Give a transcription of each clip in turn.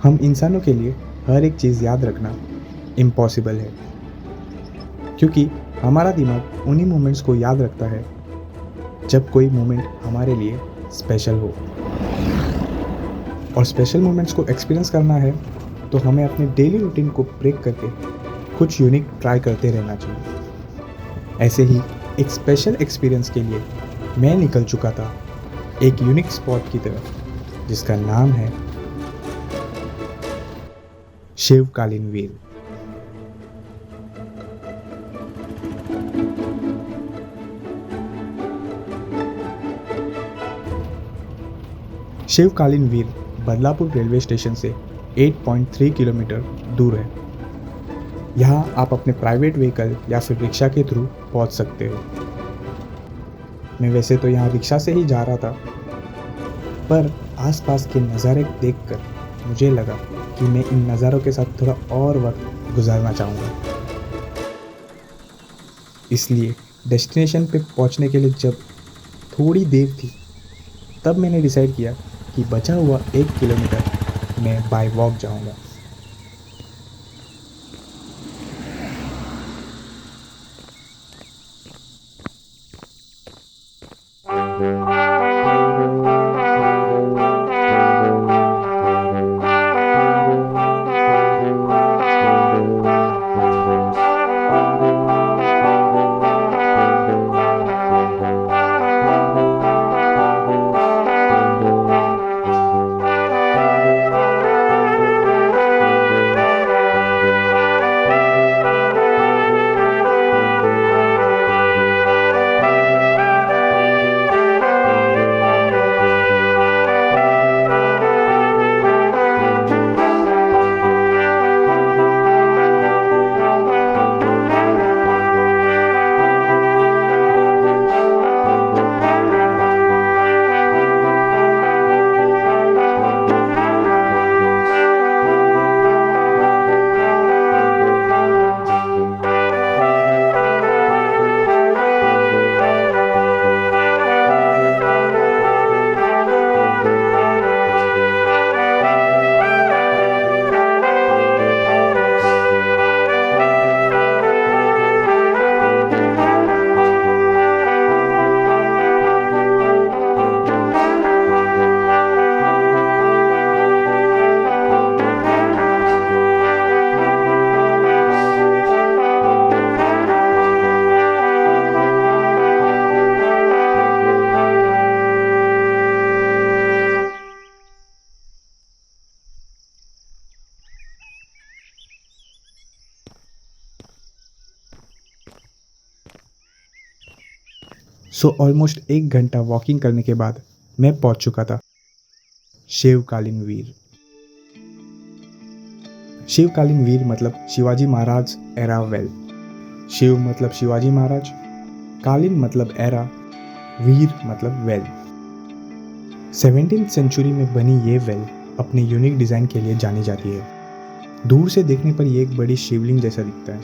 हम इंसानों के लिए हर एक चीज़ याद रखना इम्पॉसिबल है, क्योंकि हमारा दिमाग उन्हीं मोमेंट्स को याद रखता है जब कोई मोमेंट हमारे लिए स्पेशल हो। और स्पेशल मोमेंट्स को एक्सपीरियंस करना है तो हमें अपने डेली रूटीन को ब्रेक करके कुछ यूनिक ट्राई करते रहना चाहिए। ऐसे ही एक स्पेशल एक्सपीरियंस के लिए मैं निकल चुका था एक यूनिक स्पॉट की तरफ, जिसका नाम है शिवकालीन व्हील। शिवकालीन व्हील बदलापुर रेलवे स्टेशन से 8.3 किलोमीटर दूर है। यहाँ आप अपने प्राइवेट व्हीकल या फिर रिक्शा के थ्रू पहुँच सकते हो। मैं वैसे तो यहाँ रिक्शा से ही जा रहा था, पर आसपास के नज़ारे देखकर मुझे लगा कि मैं इन नज़ारों के साथ थोड़ा और वक्त गुजारना चाहूँगा। इसलिए डेस्टिनेशन पे पहुँचने के लिए जब थोड़ी देर थी, तब मैंने डिसाइड किया कि बचा हुआ 1 किलोमीटर मैं बाय वॉक जाऊँगा। ऑलमोस्ट 1 घंटा वॉकिंग करने के बाद मैं पहुंच चुका था शिवकालीन वीर। शिवकालीन वीर मतलब शिवाजी महाराज एरा वेल। शिव मतलब शिवाजी महाराज, कालीन मतलब एरा, वीर मतलब वेल। 17th सेंचुरी में बनी ये वेल अपने यूनिक डिज़ाइन के लिए जानी जाती है। दूर से देखने पर ये एक बड़ी शिवलिंग जैसा दिखता है,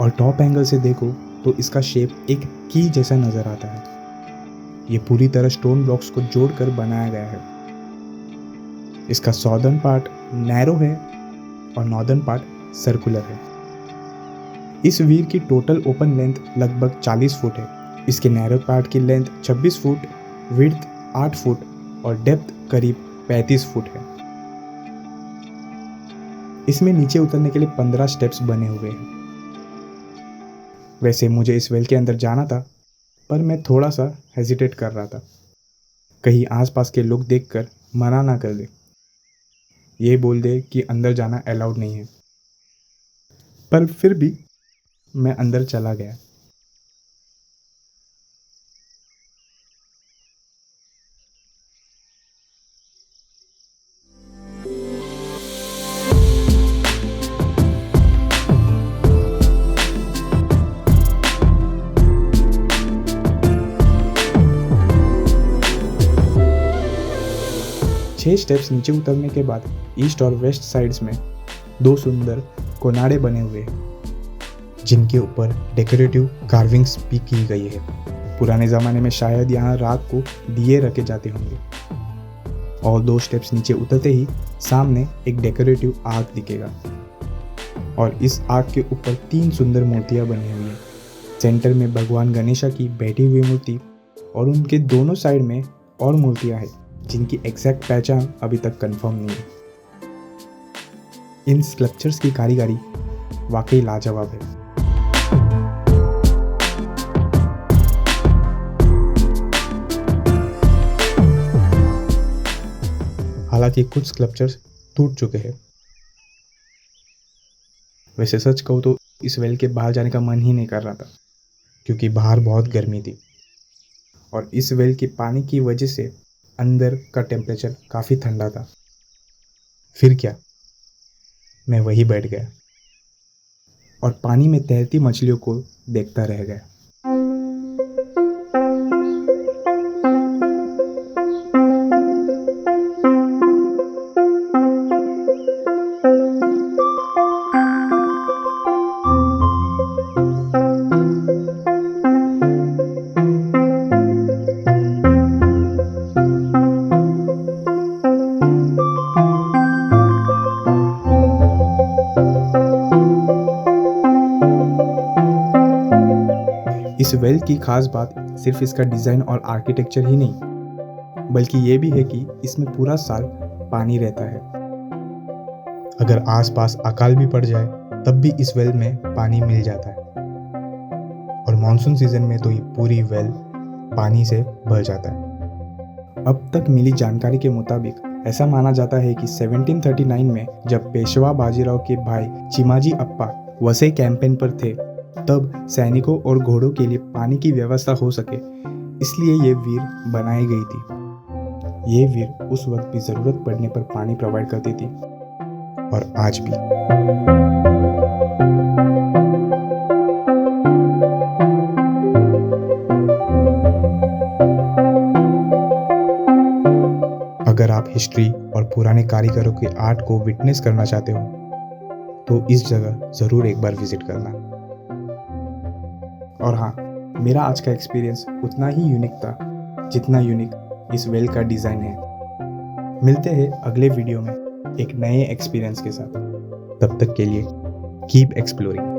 और टॉप एंगल से देखो तो इसका शेप एक की जैसा नज़र आता है। ये पूरी तरह स्टोन ब्लॉक्स को जोड़कर बनाया गया है। इसका साउदर्न पार्ट नैरो है और नॉर्दर्न पार्ट सर्कुलर है। इस वीर की टोटल ओपन लेंथ लगभग 40 फुट है। इसके नैरो पार्ट की लेंथ 26 फुट, विड्थ 8 फुट और डेप्थ करीब 35 फुट है। इसमें नीचे उतरने के लिए 15 स्टेप्स बने हुए हैं। वैसे मुझे इस वेल के अंदर जाना था, पर मैं थोड़ा सा हेजिटेट कर रहा था, कहीं आसपास के लोग देखकर मना ना कर दे, ये बोल दे कि अंदर जाना अलाउड नहीं है। पर फिर भी मैं अंदर चला गया। छह स्टेप्स नीचे उतरने के बाद ईस्ट और वेस्ट साइड्स में 2 सुंदर कोनाड़े बने हुए हैं, जिनके ऊपर डेकोरेटिव कार्विंग्स भी की गई है। पुराने ज़माने में शायद यहाँ रात को दिए रखे जाते होंगे। और 2 स्टेप्स नीचे उतरते ही सामने एक डेकोरेटिव आर्क दिखेगा और इस आर्क के ऊपर 3 सुंदर मूर्तियां बनी हुई हैं। सेंटर में भगवान गणेशा की बैठी हुई मूर्ति और उनके दोनों साइड में और मूर्तियां हैं जिनकी एग्जैक्ट पहचान अभी तक कंफर्म नहीं है। इन स्कल्पचर्स की कारीगरी वाकई लाजवाब है। हालांकि कुछ स्कल्पचर्स टूट चुके हैं। वैसे सच कहूँ तो इस वेल के बाहर जाने का मन ही नहीं कर रहा था क्योंकि बाहर बहुत गर्मी थी और इस वेल के पानी की वजह से अंदर का टेम्परेचर काफ़ी ठंडा था। फिर क्या, मैं वहीं बैठ गया और पानी में तैरती मछलियों को देखता रह गया। इस वेल की खास बात सिर्फ इसका डिज़ाइन और आर्किटेक्चर ही नहीं, बल्कि ये भी है कि इसमें पूरा साल पानी रहता है। अगर आसपास अकाल भी पड़ जाए तब भी इस वेल में पानी मिल जाता है और मॉनसून सीजन में तो ये पूरी वेल पानी से भर जाता है। अब तक मिली जानकारी के मुताबिक ऐसा माना जाता है कि 1739 में जब पेशवा बाजीराव के भाई चिमाजी अप्पा वसई कैंपेन पर थे तब सैनिकों और घोड़ों के लिए पानी की व्यवस्था हो सके, इसलिए ये वीर बनाई गई थी। ये वीर उस वक्त भी ज़रूरत पड़ने पर पानी प्रोवाइड करती थी और आज भी। अगर आप हिस्ट्री और पुराने कारीगरों के आर्ट को विटनेस करना चाहते हो तो इस जगह ज़रूर एक बार विजिट करना। और हाँ, मेरा आज का एक्सपीरियंस उतना ही यूनिक था जितना यूनिक इस वेल का डिज़ाइन है। मिलते हैं अगले वीडियो में एक नए एक्सपीरियंस के साथ। तब तक के लिए कीप एक्सप्लोरिंग।